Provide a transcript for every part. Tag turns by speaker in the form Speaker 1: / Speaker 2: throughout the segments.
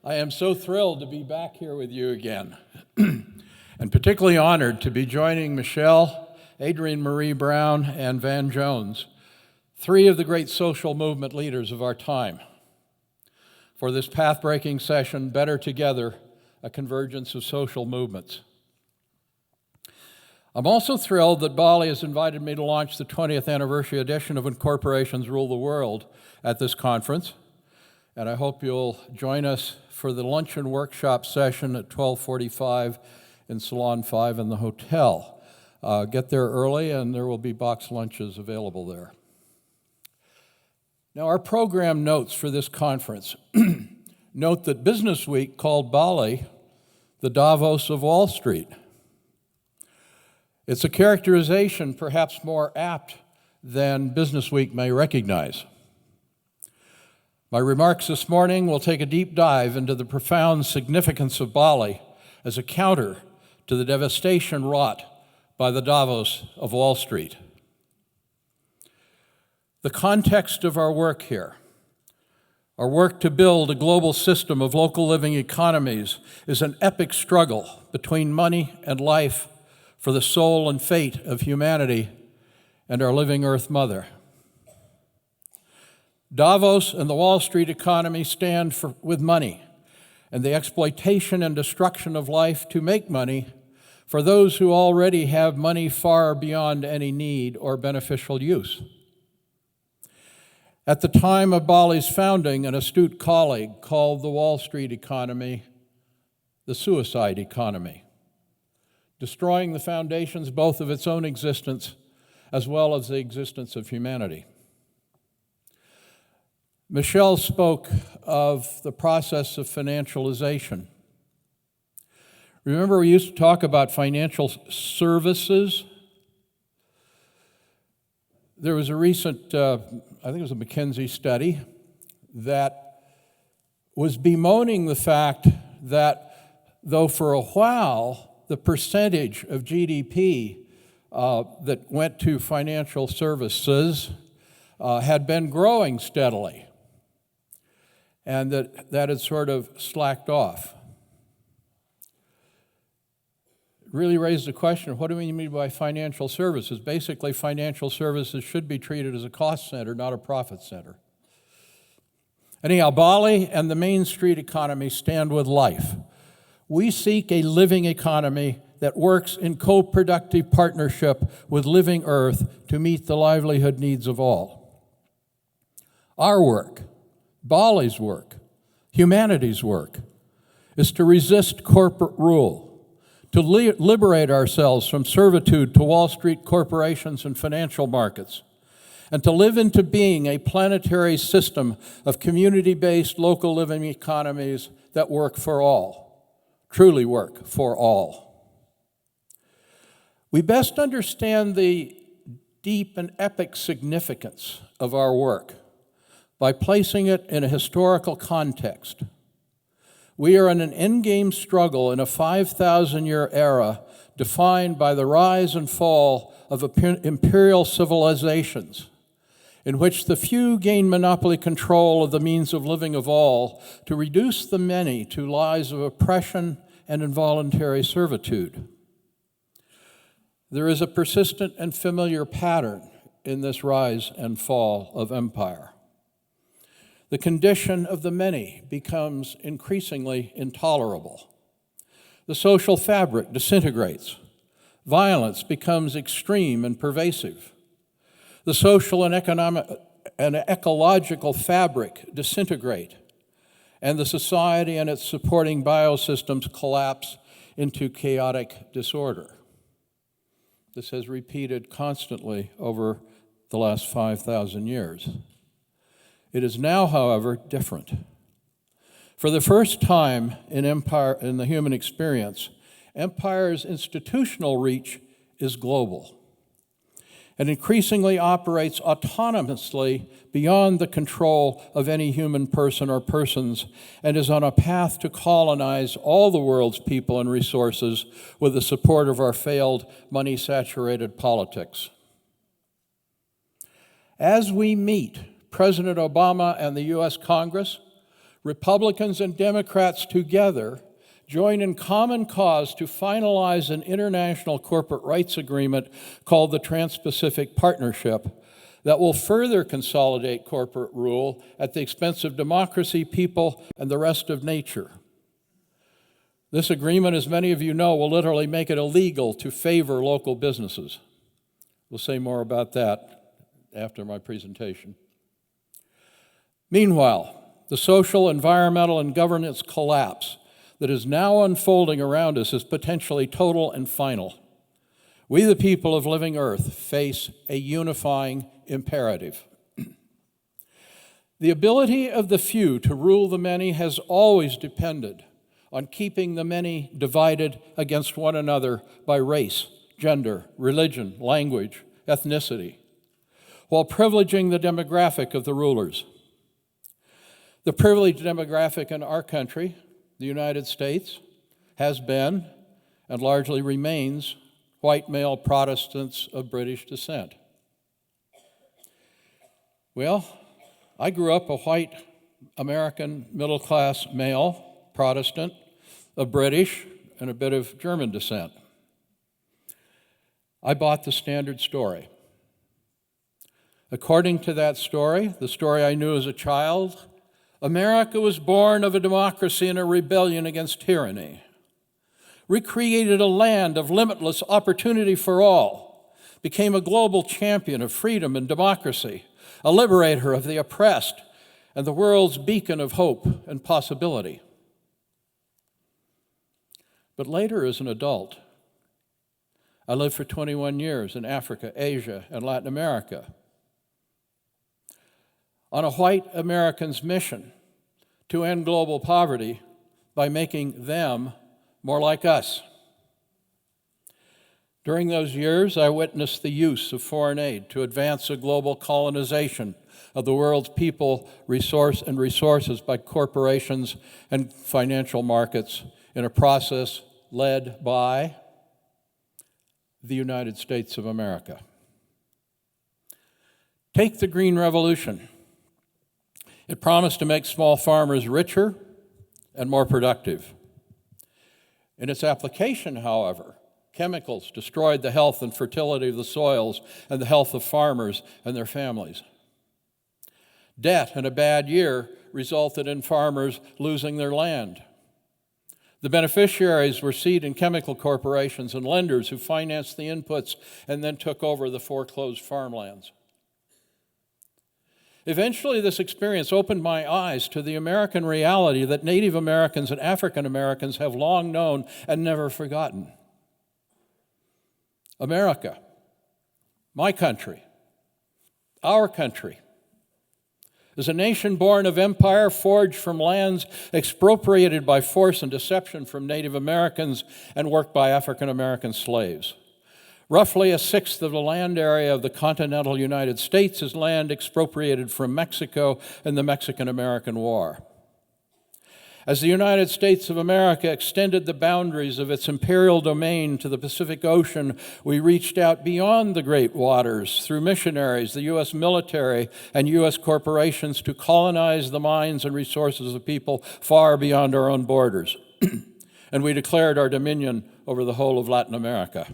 Speaker 1: I am so thrilled to be back here with you again, and particularly honored to be joining Michelle, Adrienne Marie Brown, and Van Jones, three of the great social movement leaders of our time, for this path-breaking session, Better Together, a Convergence of Social Movements. I'm also thrilled that BALLE has invited me to launch the 20th anniversary edition of When Corporations Rule the World at this conference, and I hope you'll join us for the luncheon workshop session at 12:45 in Salon 5 in the hotel. Get there early and there will be box lunches available there. Now, our program notes for this conference note that Business Week called BALLE the Davos of Wall Street. It's a characterization perhaps more apt than Business Week may recognize. My remarks this morning will take a deep dive into the profound significance of BALLE as a counter to the devastation wrought by the Davos of Wall Street. The context of our work here, our work to build a global system of local living economies, is an epic struggle between money and life for the soul and fate of humanity and our living Earth Mother. Davos and the Wall Street economy stand with money and the exploitation and destruction of life to make money for those who already have money far beyond any need or beneficial use. At the time of BALLE's founding, an astute colleague called the Wall Street economy the suicide economy, destroying the foundations both of its own existence as well as the existence of humanity. Michelle spoke of the process of financialization. Remember, we used to talk about financial services? There was a recent, I think it was a McKinsey study, that was bemoaning the fact that though for a while the percentage of GDP that went to financial services had been growing steadily, and that had sort of slacked off. It really raised the question of what do we mean by financial services? Basically, financial services should be treated as a cost center, not a profit center. Anyhow, BALLE and the Main Street economy stand with life. We seek a living economy that works in co-productive partnership with living Earth to meet the livelihood needs of all. Our work, BALLE's work, humanity's work, is to resist corporate rule, to liberate ourselves from servitude to Wall Street corporations and financial markets, and to live into being a planetary system of community-based local living economies that work for all, truly work for all. We best understand the deep and epic significance of our work by placing it in a historical context. We are in an endgame struggle in a 5,000-year era defined by the rise and fall of imperial civilizations, in which the few gain monopoly control of the means of living of all to reduce the many to lives of oppression and involuntary servitude. There is a persistent and familiar pattern in this rise and fall of empire. The condition of the many becomes increasingly intolerable. The social fabric disintegrates. Violence becomes extreme and pervasive. The social and economic and ecological fabric disintegrate, and the society and its supporting biosystems collapse into chaotic disorder. This has repeated constantly over the last 5,000 years. It is now, however, different. For the first time in the human experience, empire's institutional reach is global and increasingly operates autonomously beyond the control of any human person or persons, and is on a path to colonize all the world's people and resources with the support of our failed, money-saturated politics. As we meet President Obama and the U.S. Congress, Republicans and Democrats together join in common cause to finalize an international corporate rights agreement called the Trans-Pacific Partnership that will further consolidate corporate rule at the expense of democracy, people, and the rest of nature. This agreement, as many of you know, will literally make it illegal to favor local businesses. We'll say more about that after my presentation. Meanwhile, the social, environmental, and governance collapse that is now unfolding around us is potentially total and final. We, the people of living Earth, face a unifying imperative. The ability of the few to rule the many has always depended on keeping the many divided against one another by race, gender, religion, language, ethnicity, while privileging the demographic of the rulers. The privileged demographic in our country, the United States, has been and largely remains white male Protestants of British descent. Well, I grew up a white American middle-class male Protestant of British and a bit of German descent. I bought the standard story. According to that story, the story I knew as a child, America was born of a democracy and a rebellion against tyranny, recreated a land of limitless opportunity for all, became a global champion of freedom and democracy, a liberator of the oppressed, and the world's beacon of hope and possibility. But later, as an adult, I lived for 21 years in Africa, Asia, and Latin America on a white American's mission to end global poverty by making them more like us. During those years, I witnessed the use of foreign aid to advance a global colonization of the world's people, resources by corporations and financial markets in a process led by the United States of America. Take the Green Revolution. It promised to make small farmers richer and more productive. In its application, however, chemicals destroyed the health and fertility of the soils and the health of farmers and their families. Debt and a bad year resulted in farmers losing their land. The beneficiaries were seed and chemical corporations and lenders who financed the inputs and then took over the foreclosed farmlands. Eventually, this experience opened my eyes to the American reality that Native Americans and African Americans have long known and never forgotten. America, my country, our country, is a nation born of empire, forged from lands expropriated by force and deception from Native Americans and worked by African American slaves. Roughly a sixth of the land area of the continental United States is land expropriated from Mexico in the Mexican-American War. As the United States of America extended the boundaries of its imperial domain to the Pacific Ocean, we reached out beyond the great waters through missionaries, the U.S. military, and U.S. corporations to colonize the minds and resources of people far beyond our own borders. And we declared our dominion over the whole of Latin America.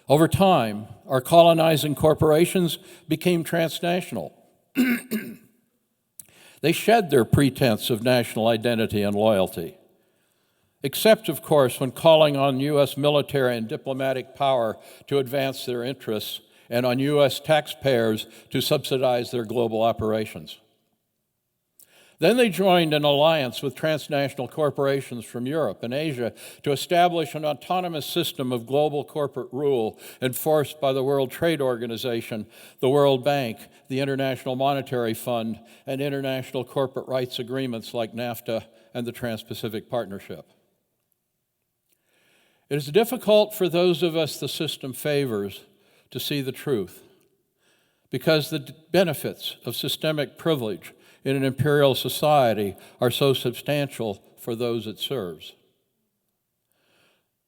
Speaker 1: Over time, our colonizing corporations became transnational. They shed their pretense of national identity and loyalty, except, of course, when calling on U.S. military and diplomatic power to advance their interests and on U.S. taxpayers to subsidize their global operations. Then they joined an alliance with transnational corporations from Europe and Asia to establish an autonomous system of global corporate rule enforced by the World Trade Organization, the World Bank, the International Monetary Fund, and international corporate rights agreements like NAFTA and the Trans-Pacific Partnership. It is difficult for those of us the system favors to see the truth, because the benefits of systemic privilege in an imperial society are so substantial for those it serves.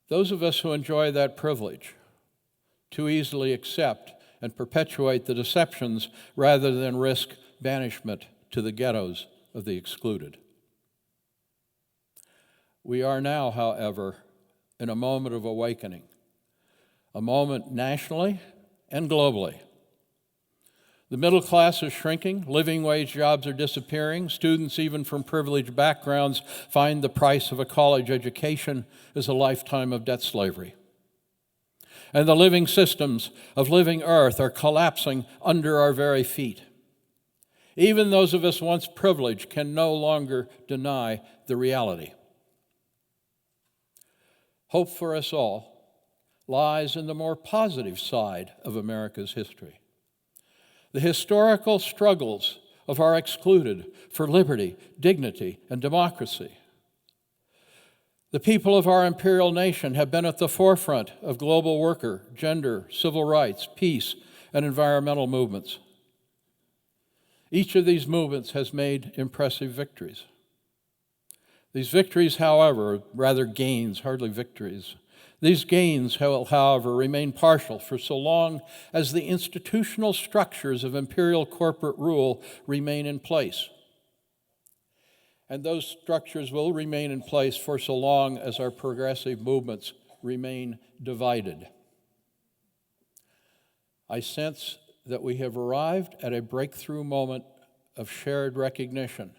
Speaker 1: Those of us who enjoy that privilege too easily accept and perpetuate the deceptions rather than risk banishment to the ghettos of the excluded. We are now, however, in a moment of awakening, a moment nationally and globally. The middle class is shrinking, living wage jobs are disappearing, students even from privileged backgrounds find the price of a college education is a lifetime of debt slavery. And the living systems of living earth are collapsing under our very feet. Even those of us once privileged can no longer deny the reality. Hope for us all lies in the more positive side of America's history. The historical struggles of our excluded for liberty, dignity, and democracy. The people of our imperial nation have been at the forefront of global worker, gender, civil rights, peace, and environmental movements. Each of these movements has made impressive victories. These victories, however, rather gains, hardly victories. These gains, however, remain partial for so long as the institutional structures of imperial corporate rule remain in place. And those structures will remain in place for so long as our progressive movements remain divided. I sense that we have arrived at a breakthrough moment of shared recognition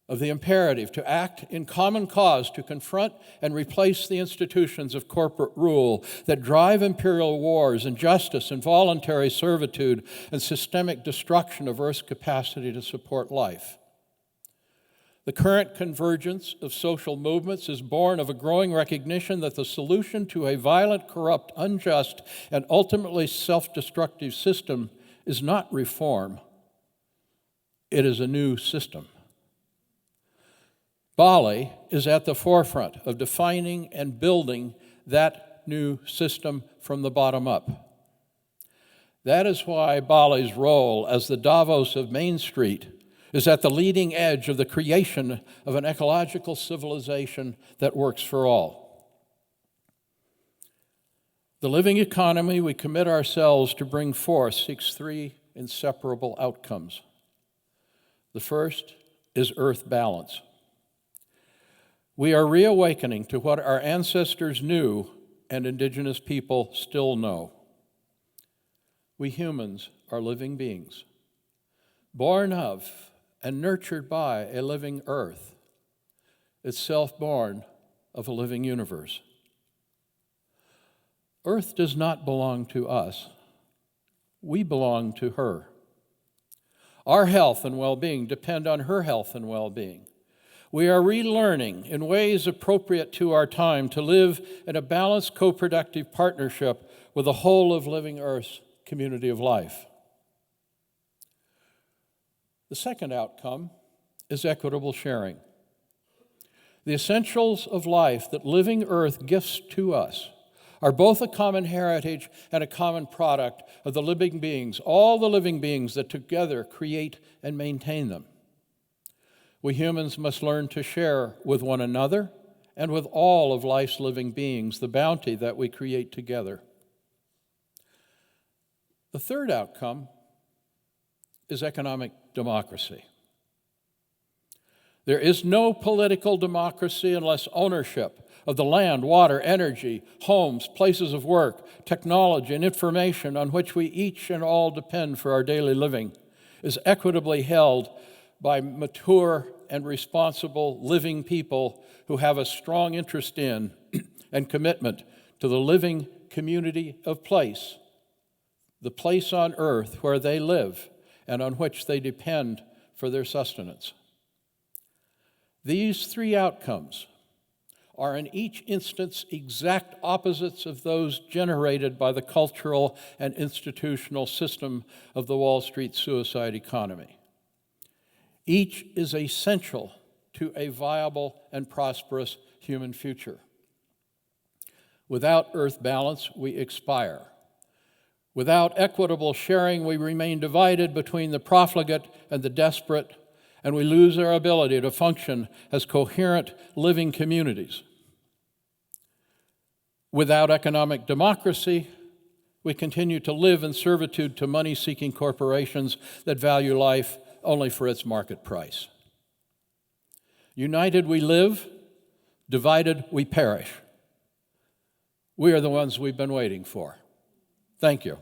Speaker 1: of the imperative to act in common cause to confront and replace the institutions of corporate rule that drive imperial wars, injustice, involuntary servitude, and systemic destruction of Earth's capacity to support life. The current convergence of social movements is born of a growing recognition that the solution to a violent, corrupt, unjust, and ultimately self-destructive system is not reform. It is a new system. BALLE is at the forefront of defining and building that new system from the bottom up. That is why BALLE's role as the Davos of Main Street is at the leading edge of the creation of an ecological civilization that works for all. The living economy we commit ourselves to bring forth seeks three inseparable outcomes. The first is earth balance. We are reawakening to what our ancestors knew and indigenous people still know. We humans are living beings, born of and nurtured by a living earth, itself born of a living universe. Earth does not belong to us. We belong to her. Our health and well-being depend on her health and well-being. We are relearning in ways appropriate to our time to live in a balanced, co-productive partnership with the whole of living Earth's community of life. The second outcome is equitable sharing. The essentials of life that living Earth gifts to us are both a common heritage and a common product of the living beings, all the living beings that together create and maintain them. We humans must learn to share with one another and with all of life's living beings the bounty that we create together. The third outcome is economic democracy. There is no political democracy unless ownership of the land, water, energy, homes, places of work, technology, and information on which we each and all depend for our daily living is equitably held by mature and responsible living people who have a strong interest in and commitment to the living community of place, the place on earth where they live and on which they depend for their sustenance. These three outcomes are in each instance exact opposites of those generated by the cultural and institutional system of the Wall Street suicide economy. Each is essential to a viable and prosperous human future. Without earth balance, we expire. Without equitable sharing, we remain divided between the profligate and the desperate, and we lose our ability to function as coherent living communities. Without economic democracy, we continue to live in servitude to money-seeking corporations that value life only for its market price. United we live, divided we perish. We are the ones we've been waiting for. Thank you.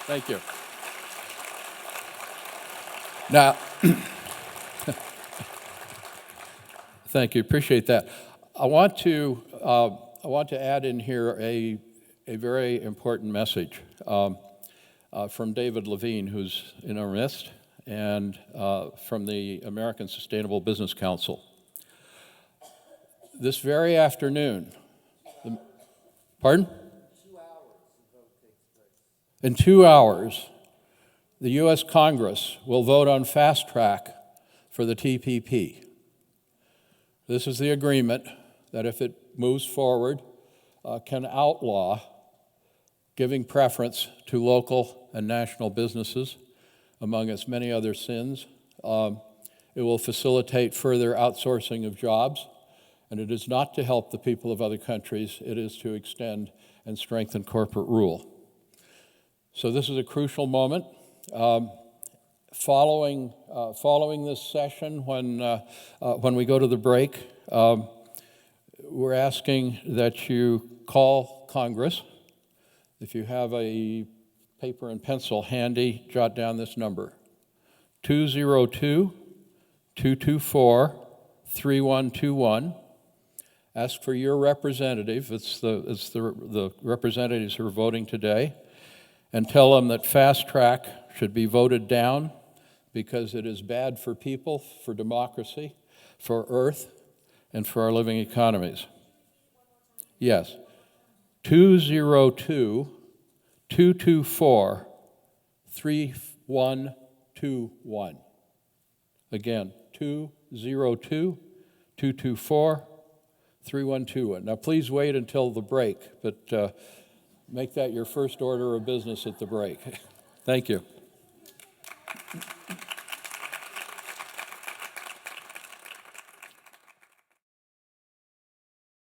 Speaker 1: Thank you. Now, thank you. Appreciate that. I want to add in here a very important message from David Levine, who's in our midst, and from the American Sustainable Business Council. This very afternoon, pardon? In 2 hours, the U.S. Congress will vote on fast track for the TPP. This is the agreement that, if it moves forward, can outlaw giving preference to local and national businesses, among its many other sins. It will facilitate further outsourcing of jobs, and it is not to help the people of other countries, it is to extend and strengthen corporate rule. So this is a crucial moment. Following this session, when we go to the break, we're asking that you call Congress. If you have a paper and pencil handy, jot down this number: 202-224-3121. Ask for your representative. It's the representatives who are voting today. And tell them that fast track should be voted down because it is bad for people, for democracy, for Earth, and for our living economies. Yes, 202-224-3121. Again, 202-224-3121. Now, please wait until the break, but make that your first order of business at the break. Thank you.